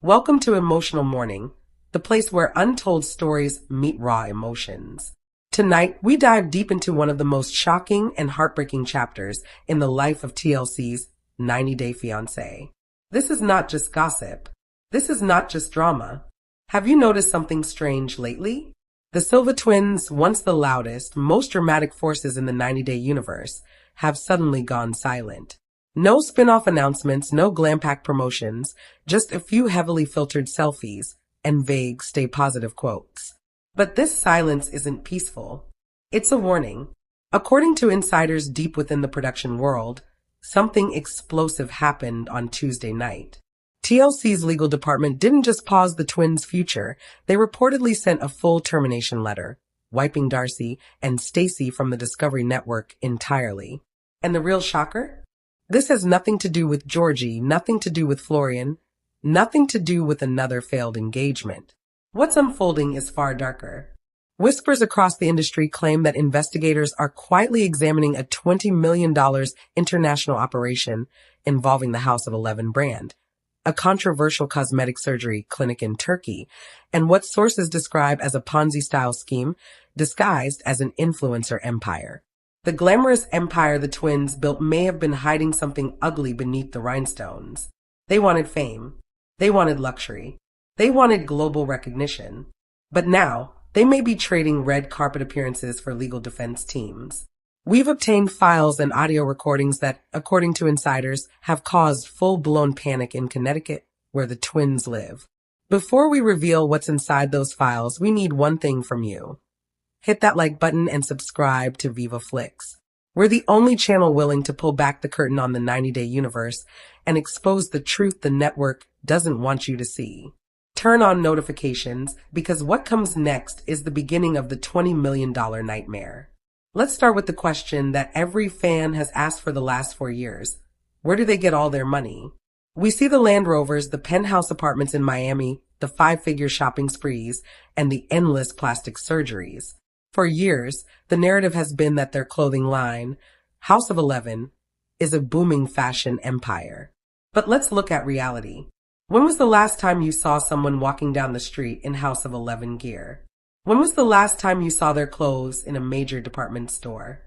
Welcome to Emotional Morning, the place where untold stories meet raw emotions. Tonight, we dive deep into one of the most shocking and heartbreaking chapters in the life of TLC's 90-Day Fiancé. This is not just gossip. This is not just drama. Have you noticed something strange lately? The Silva twins, once the loudest, most dramatic forces in the 90-Day universe, have suddenly gone silent. No spin-off announcements, no glam pack promotions, just a few heavily filtered selfies and vague stay positive quotes. But this silence isn't peaceful. It's a warning. According to insiders deep within the production world, something explosive happened on Tuesday night. TLC's legal department didn't just pause the twins' future, they reportedly sent a full termination letter, wiping Darcey and Stacey from the Discovery Network entirely. And the real shocker? This has nothing to do with Georgie, nothing to do with Florian, nothing to do with another failed engagement. What's unfolding is far darker. Whispers across the industry claim that investigators are quietly examining a $20 million international operation involving the House of 11 brand, a controversial cosmetic surgery clinic in Turkey, and what sources describe as a Ponzi-style scheme disguised as an influencer empire. The glamorous empire the twins built may have been hiding something ugly beneath the rhinestones. They wanted fame. They wanted luxury. They wanted global recognition. But now, they may be trading red carpet appearances for legal defense teams. We've obtained files and audio recordings that, according to insiders, have caused full-blown panic in Connecticut, where the twins live. Before we reveal what's inside those files, we need one thing from you. Hit that like button and subscribe to Viva Flix. We're the only channel willing to pull back the curtain on the 90-Day universe and expose the truth the network doesn't want you to see. Turn on notifications because what comes next is the beginning of the $20 million nightmare. Let's start with the question that every fan has asked for the last 4 years. Where do they get all their money? We see the Land Rovers, the penthouse apartments in Miami, the 5-figure shopping sprees, and the endless plastic surgeries. For years, the narrative has been that their clothing line, House of 11, is a booming fashion empire. But let's look at reality. When was the last time you saw someone walking down the street in House of 11 gear? When was the last time you saw their clothes in a major department store?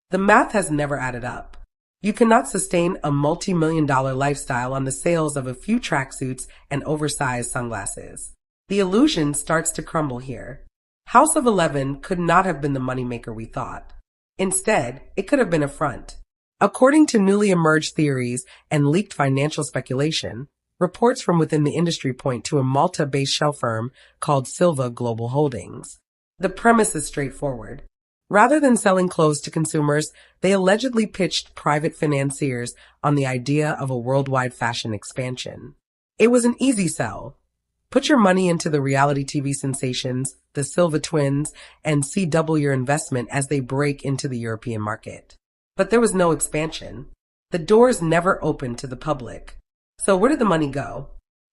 The math has never added up. You cannot sustain a multi-million-dollar lifestyle on the sales of a few tracksuits and oversized sunglasses. The illusion starts to crumble here. House of 11 could not have been the moneymaker we thought. Instead, it could have been a front. According to newly emerged theories and leaked financial speculation, reports from within the industry point to a Malta-based shell firm called Silva Global Holdings. The premise is straightforward. Rather than selling clothes to consumers, they allegedly pitched private financiers on the idea of a worldwide fashion expansion. It was an easy sell. Put your money into the reality TV sensations, the Silva twins, and see double your investment as they break into the European market. But there was no expansion. The doors never opened to the public. So where did the money go?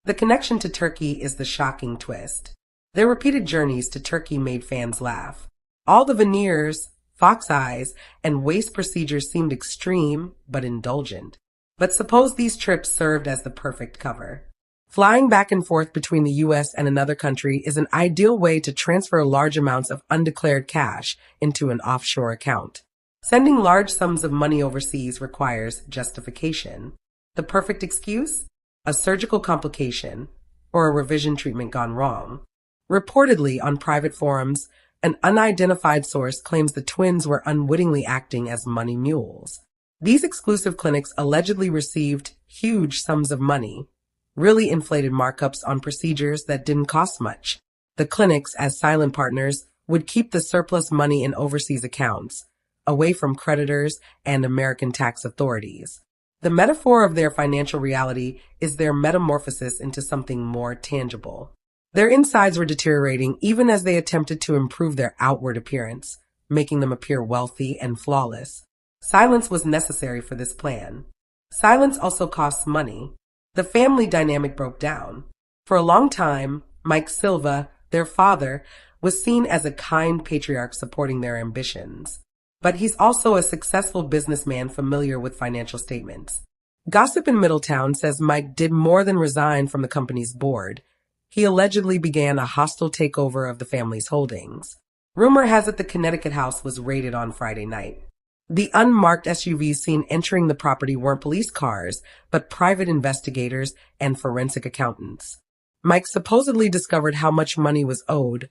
The connection to Turkey is the shocking twist. Their repeated journeys to Turkey made fans laugh. All the veneers, fox eyes, and waist procedures seemed extreme but indulgent. But suppose these trips served as the perfect cover. Flying back and forth between the U.S. and another country is an ideal way to transfer large amounts of undeclared cash into an offshore account. Sending large sums of money overseas requires justification. The perfect excuse? A surgical complication or a revision treatment gone wrong. Reportedly on private forums, an unidentified source claims the twins were unwittingly acting as money mules. These exclusive clinics allegedly received huge sums of money, really inflated markups on procedures that didn't cost much. The clinics, as silent partners, would keep the surplus money in overseas accounts, away from creditors and American tax authorities. The metaphor of their financial reality is their metamorphosis into something more tangible. Their insides were deteriorating even as they attempted to improve their outward appearance, making them appear wealthy and flawless. Silence was necessary for this plan. Silence also costs money. The family dynamic broke down. For a long time, Mike Silva, their father, was seen as a kind patriarch supporting their ambitions. But he's also a successful businessman familiar with financial statements. Gossip in Middletown says Mike did more than resign from the company's board. He allegedly began a hostile takeover of the family's holdings. Rumor has it the Connecticut house was raided on Friday night. The unmarked SUVs seen entering the property weren't police cars, but private investigators and forensic accountants. Mike supposedly discovered how much money was owed,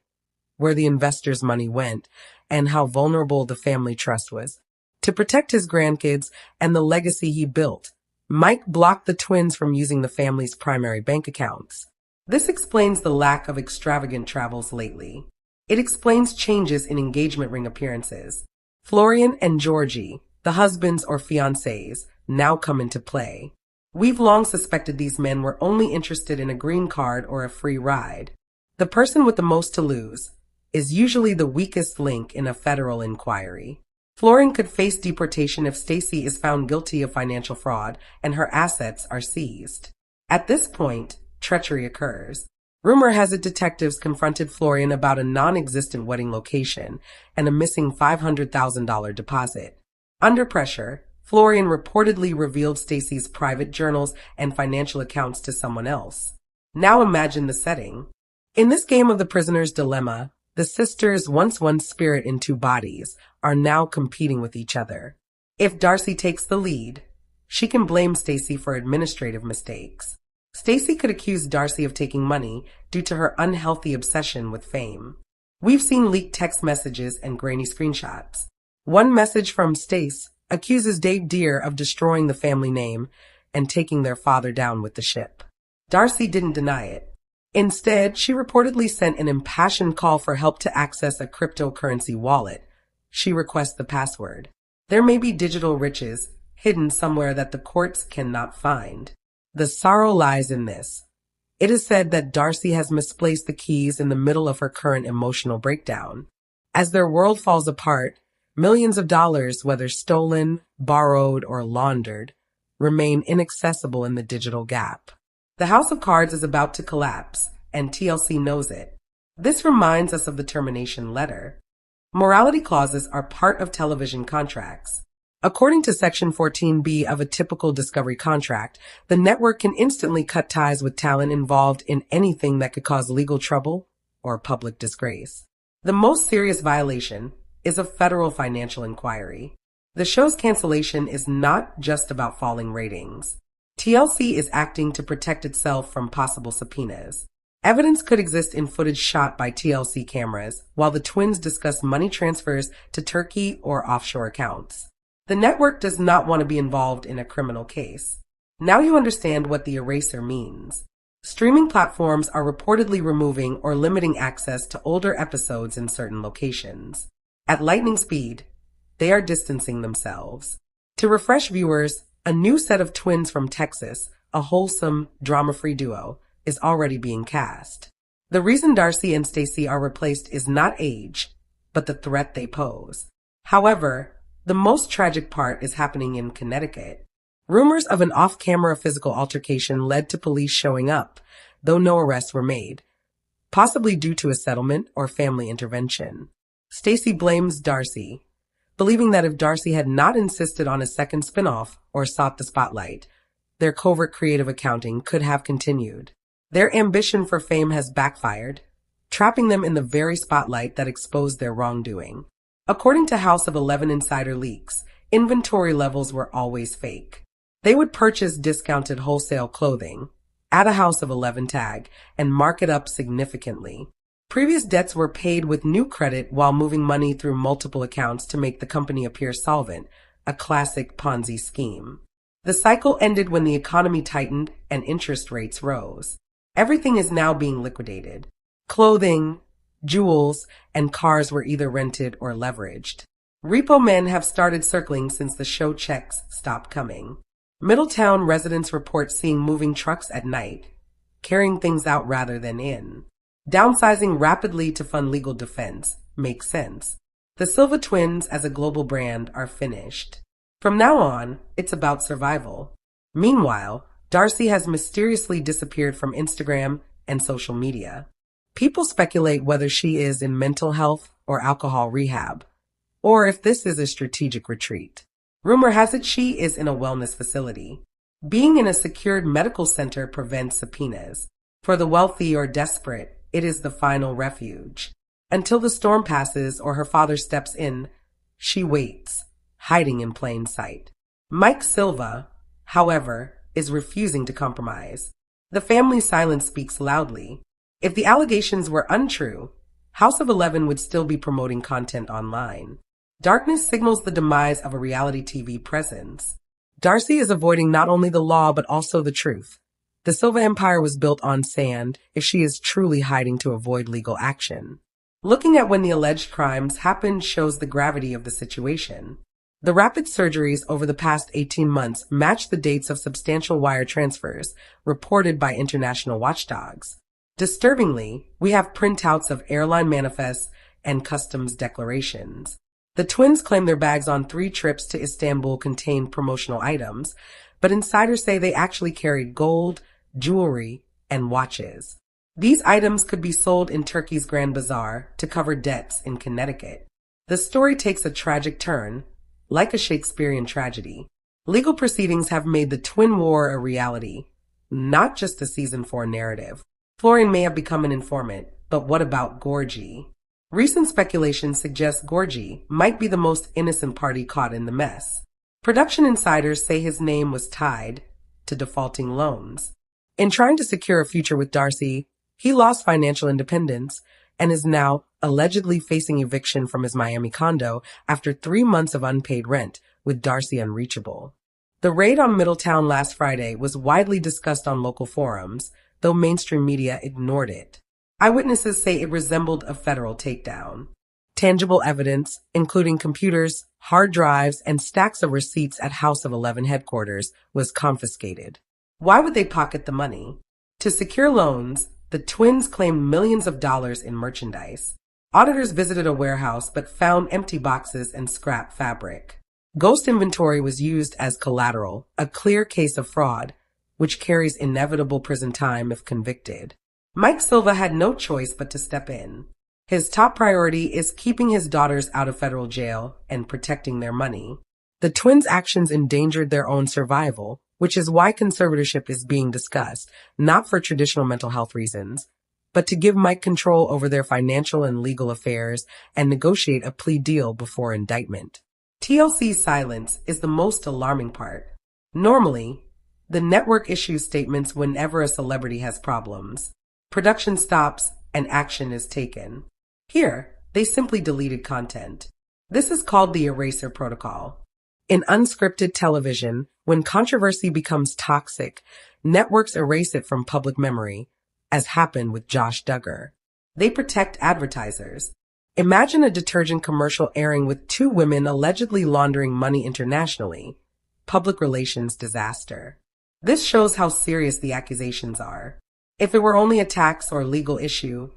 where the investors' money went, and how vulnerable the family trust was. To protect his grandkids and the legacy he built, Mike blocked the twins from using the family's primary bank accounts. This explains the lack of extravagant travels lately. It explains changes in engagement ring appearances. Florian and Georgie, the husbands or fiancés, now come into play. We've long suspected these men were only interested in a green card or a free ride. The person with the most to lose is usually the weakest link in a federal inquiry. Florian could face deportation if Stacey is found guilty of financial fraud and her assets are seized. At this point, treachery occurs. Rumor has it detectives confronted Florian about a non-existent wedding location and a missing $500,000 deposit. Under pressure, Florian reportedly revealed Stacey's private journals and financial accounts to someone else. Now imagine the setting. In this game of the prisoner's dilemma, the sisters, once one spirit in two bodies, are now competing with each other. If Darcey takes the lead, she can blame Stacey for administrative mistakes. Stacey could accuse Darcey of taking money due to her unhealthy obsession with fame. We've seen leaked text messages and grainy screenshots. One message from Stace accuses Dave Deere of destroying the family name and taking their father down with the ship. Darcey didn't deny it. Instead, she reportedly sent an impassioned call for help to access a cryptocurrency wallet. She requests the password. There may be digital riches hidden somewhere that the courts cannot find. The sorrow lies in this. It is said that Darcey has misplaced the keys in the middle of her current emotional breakdown. As their world falls apart, millions of dollars, whether stolen, borrowed, or laundered, remain inaccessible in the digital gap. The House of Cards is about to collapse, and TLC knows it. This reminds us of the termination letter. Morality clauses are part of television contracts. According to Section 14B of a typical Discovery contract, the network can instantly cut ties with talent involved in anything that could cause legal trouble or public disgrace. The most serious violation is a federal financial inquiry. The show's cancellation is not just about falling ratings. TLC is acting to protect itself from possible subpoenas. Evidence could exist in footage shot by TLC cameras while the twins discuss money transfers to Turkey or offshore accounts. The network does not want to be involved in a criminal case. Now you understand what the eraser means. Streaming platforms are reportedly removing or limiting access to older episodes in certain locations. At lightning speed, they are distancing themselves. To refresh viewers, a new set of twins from Texas, a wholesome, drama-free duo, is already being cast. The reason Darcey and Stacey are replaced is not age, but the threat they pose. However, the most tragic part is happening in Connecticut. Rumors of an off-camera physical altercation led to police showing up, though no arrests were made, possibly due to a settlement or family intervention. Stacey blames Darcey, believing that if Darcey had not insisted on a second spinoff or sought the spotlight, their covert creative accounting could have continued. Their ambition for fame has backfired, trapping them in the very spotlight that exposed their wrongdoing. According to House of 11 insider leaks, inventory levels were always fake. They would purchase discounted wholesale clothing, add a House of 11 tag, and mark it up significantly. Previous debts were paid with new credit while moving money through multiple accounts to make the company appear solvent, a classic Ponzi scheme. The cycle ended when the economy tightened and interest rates rose. Everything is now being liquidated. Clothing, jewels, and cars were either rented or leveraged. Repo men have started circling since the show checks stopped coming. Middletown residents report seeing moving trucks at night, carrying things out rather than in. Downsizing rapidly to fund legal defense makes sense. The Silva twins as a global brand are finished. From now on, it's about survival. Meanwhile, Darcey has mysteriously disappeared from Instagram and social media. People speculate whether she is in mental health or alcohol rehab, or if this is a strategic retreat. Rumor has it she is in a wellness facility. Being in a secured medical center prevents subpoenas. For the wealthy or desperate, it is the final refuge. Until the storm passes or her father steps in, she waits, hiding in plain sight. Mike Silva, however, is refusing to compromise. The family's silence speaks loudly. If the allegations were untrue, House of 11 would still be promoting content online. Darkness signals the demise of a reality TV presence. Darcey is avoiding not only the law but also the truth. The Silva empire was built on sand if she is truly hiding to avoid legal action. Looking at when the alleged crimes happened shows the gravity of the situation. The rapid surgeries over the past 18 months match the dates of substantial wire transfers reported by international watchdogs. Disturbingly, we have printouts of airline manifests and customs declarations. The twins claim their bags on 3 trips to Istanbul contained promotional items, but insiders say they actually carried gold, jewelry, and watches. These items could be sold in Turkey's Grand Bazaar to cover debts in Connecticut. The story takes a tragic turn, like a Shakespearean tragedy. Legal proceedings have made the twin war a reality, not just a season 4 narrative. Florian may have become an informant, but what about Gorgie? Recent speculation suggests Gorgie might be the most innocent party caught in the mess. Production insiders say his name was tied to defaulting loans. In trying to secure a future with Darcey, he lost financial independence and is now allegedly facing eviction from his Miami condo after 3 months of unpaid rent, with Darcey unreachable. The raid on Middletown last Friday was widely discussed on local forums, though mainstream media ignored it. Eyewitnesses say it resembled a federal takedown. Tangible evidence, including computers, hard drives, and stacks of receipts at House of 11 headquarters, was confiscated. Why would they pocket the money? To secure loans, the twins claimed millions of dollars in merchandise. Auditors visited a warehouse but found empty boxes and scrap fabric. Ghost inventory was used as collateral, a clear case of fraud, which carries inevitable prison time if convicted. Mike Silva had no choice but to step in. His top priority is keeping his daughters out of federal jail and protecting their money. The twins' actions endangered their own survival, which is why conservatorship is being discussed, not for traditional mental health reasons, but to give Mike control over their financial and legal affairs and negotiate a plea deal before indictment. TLC's silence is the most alarming part. Normally, the network issues statements whenever a celebrity has problems. Production stops and action is taken. Here, they simply deleted content. This is called the eraser protocol. In unscripted television, when controversy becomes toxic, networks erase it from public memory, as happened with Josh Duggar. They protect advertisers. Imagine a detergent commercial airing with 2 women allegedly laundering money internationally. Public relations disaster. This shows how serious the accusations are. If it were only a tax or legal issue,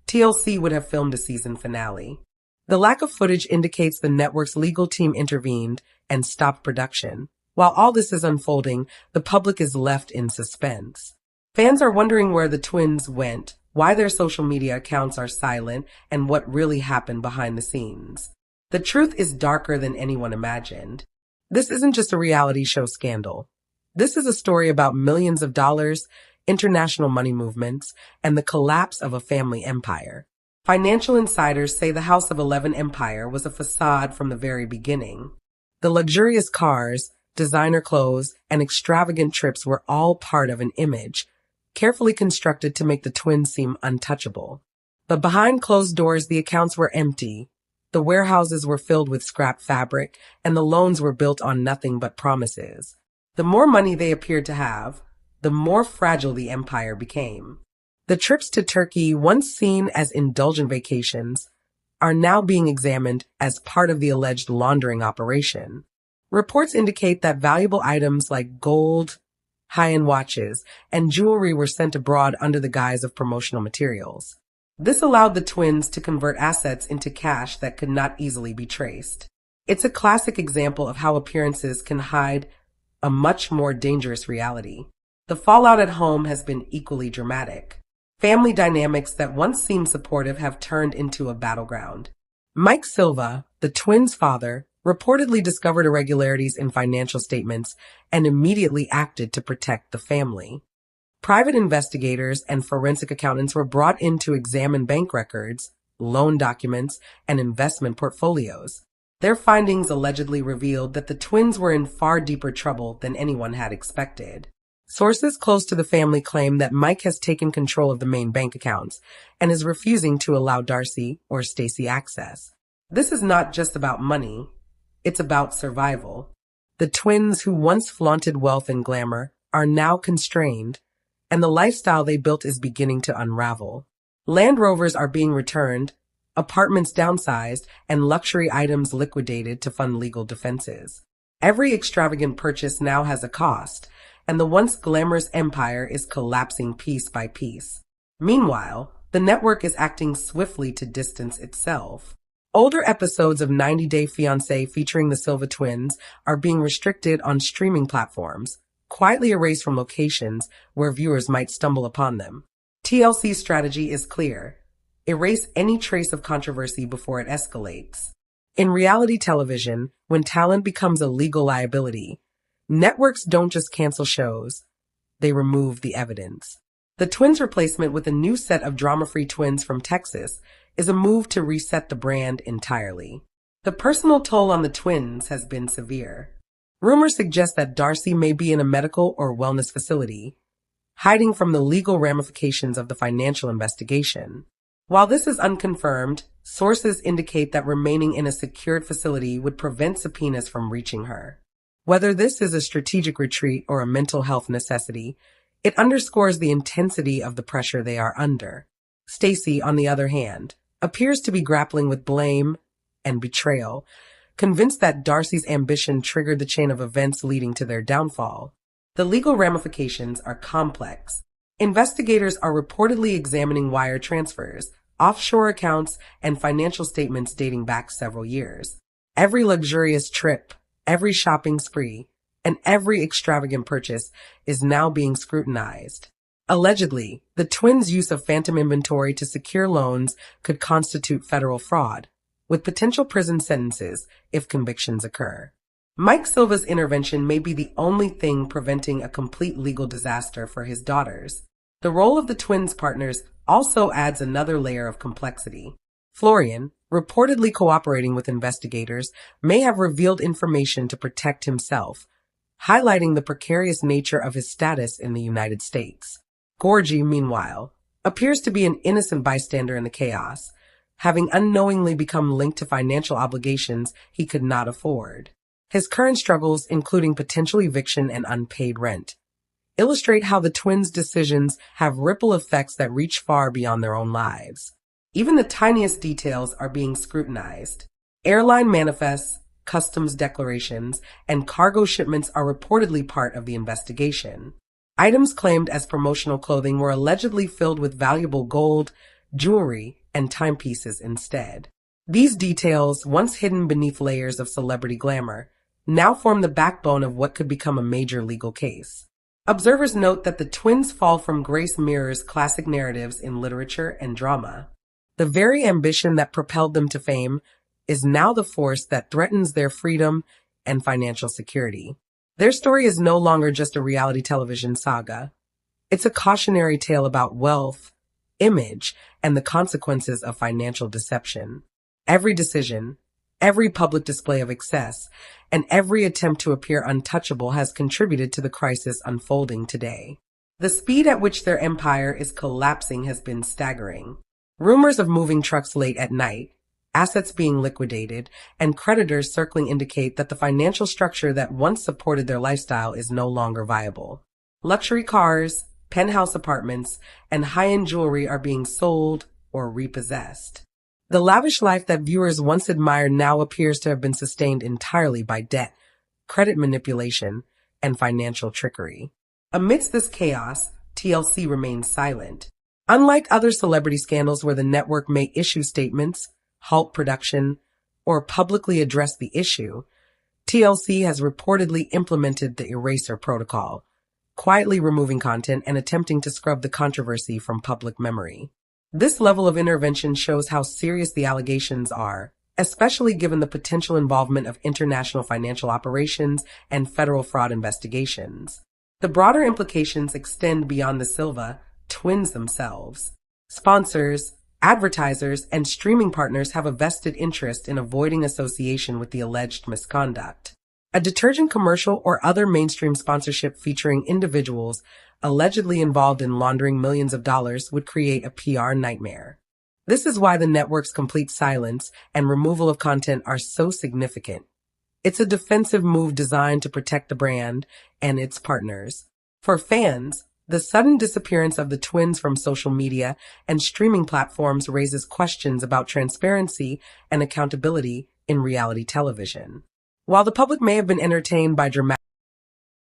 TLC would have filmed a season finale. The lack of footage indicates the network's legal team intervened and stopped production. While all this is unfolding, the public is left in suspense. Fans are wondering where the twins went, why their social media accounts are silent, and what really happened behind the scenes. The truth is darker than anyone imagined. This isn't just a reality show scandal. This is a story about millions of dollars, international money movements, and the collapse of a family empire. Financial insiders say the House of 11 empire was a facade from the very beginning. The luxurious cars, designer clothes, and extravagant trips were all part of an image, carefully constructed to make the twins seem untouchable. But behind closed doors, the accounts were empty. The warehouses were filled with scrap fabric, and the loans were built on nothing but promises. The more money they appeared to have, the more fragile the empire became. The trips to Turkey, once seen as indulgent vacations, are now being examined as part of the alleged laundering operation. Reports indicate that valuable items like gold, high-end watches, and jewelry were sent abroad under the guise of promotional materials. This allowed the twins to convert assets into cash that could not easily be traced. It's a classic example of how appearances can hide a much more dangerous reality. The fallout at home has been equally dramatic. Family dynamics that once seemed supportive have turned into a battleground. Mike Silva, the twins' father, reportedly discovered irregularities in financial statements and immediately acted to protect the family. Private investigators and forensic accountants were brought in to examine bank records, loan documents, and investment portfolios. Their findings allegedly revealed that the twins were in far deeper trouble than anyone had expected. Sources close to the family claim that Mike has taken control of the main bank accounts and is refusing to allow Darcey or Stacey access. This is not just about money, it's about survival. The twins who once flaunted wealth and glamour are now constrained, and the lifestyle they built is beginning to unravel. Land Rovers are being returned, apartments downsized, and luxury items liquidated to fund legal defenses. Every extravagant purchase now has a cost, and the once glamorous empire is collapsing piece by piece. Meanwhile, the network is acting swiftly to distance itself. Older episodes of 90 Day Fiancé featuring the Silva twins are being restricted on streaming platforms, quietly erased from locations where viewers might stumble upon them. TLC's strategy is clear. Erase any trace of controversy before it escalates. In reality television, when talent becomes a legal liability, networks don't just cancel shows, they remove the evidence. The twins' replacement with a new set of drama-free twins from Texas is a move to reset the brand entirely. The personal toll on the twins has been severe. Rumors suggest that Darcey may be in a medical or wellness facility, hiding from the legal ramifications of the financial investigation. While this is unconfirmed, sources indicate that remaining in a secured facility would prevent subpoenas from reaching her. Whether this is a strategic retreat or a mental health necessity, it underscores the intensity of the pressure they are under. Stacey, on the other hand, appears to be grappling with blame and betrayal, convinced that Darcey's ambition triggered the chain of events leading to their downfall. The legal ramifications are complex. Investigators are reportedly examining wire transfers, offshore accounts, and financial statements dating back several years. Every luxurious trip, every shopping spree, and every extravagant purchase is now being scrutinized. Allegedly, the twins' use of phantom inventory to secure loans could constitute federal fraud, with potential prison sentences if convictions occur. Mike Silva's intervention may be the only thing preventing a complete legal disaster for his daughters. The role of the twins' partners also adds another layer of complexity. Florian, reportedly cooperating with investigators, may have revealed information to protect himself, highlighting the precarious nature of his status in the United States. Gorgie, meanwhile, appears to be an innocent bystander in the chaos, having unknowingly become linked to financial obligations he could not afford. His current struggles, including potential eviction and unpaid rent, illustrate how the twins' decisions have ripple effects that reach far beyond their own lives. Even the tiniest details are being scrutinized. Airline manifests, customs declarations, and cargo shipments are reportedly part of the investigation. Items claimed as promotional clothing were allegedly filled with valuable gold, jewelry, and timepieces instead. These details, once hidden beneath layers of celebrity glamour, now form the backbone of what could become a major legal case. Observers note that the twins' fall from grace mirrors classic narratives in literature and drama. The very ambition that propelled them to fame is now the force that threatens their freedom and financial security. Their story is no longer just a reality television saga. It's a cautionary tale about wealth, image, and the consequences of financial deception. Every decision, every public display of excess, and every attempt to appear untouchable has contributed to the crisis unfolding today. The speed at which their empire is collapsing has been staggering. Rumors of moving trucks late at night, assets being liquidated, and creditors circling indicate that the financial structure that once supported their lifestyle is no longer viable. Luxury cars, penthouse apartments, and high-end jewelry are being sold or repossessed. The lavish life that viewers once admired now appears to have been sustained entirely by debt, credit manipulation, and financial trickery. Amidst this chaos, TLC remains silent. Unlike other celebrity scandals where the network may issue statements, halt production, or publicly address the issue, TLC has reportedly implemented the eraser protocol, quietly removing content and attempting to scrub the controversy from public memory. This level of intervention shows how serious the allegations are especially given the potential involvement of international financial operations and federal fraud investigations. The broader implications extend beyond the Silva twins themselves. Sponsors, advertisers, and streaming partners have a vested interest in avoiding association with the alleged misconduct. A detergent commercial or other mainstream sponsorship featuring individuals allegedly involved in laundering millions of dollars would create a PR nightmare. This is why the network's complete silence and removal of content are so significant. It's a defensive move designed to protect the brand and its partners. For fans, the sudden disappearance of the twins from social media and streaming platforms raises questions about transparency and accountability in reality television. While the public may have been entertained by dramatic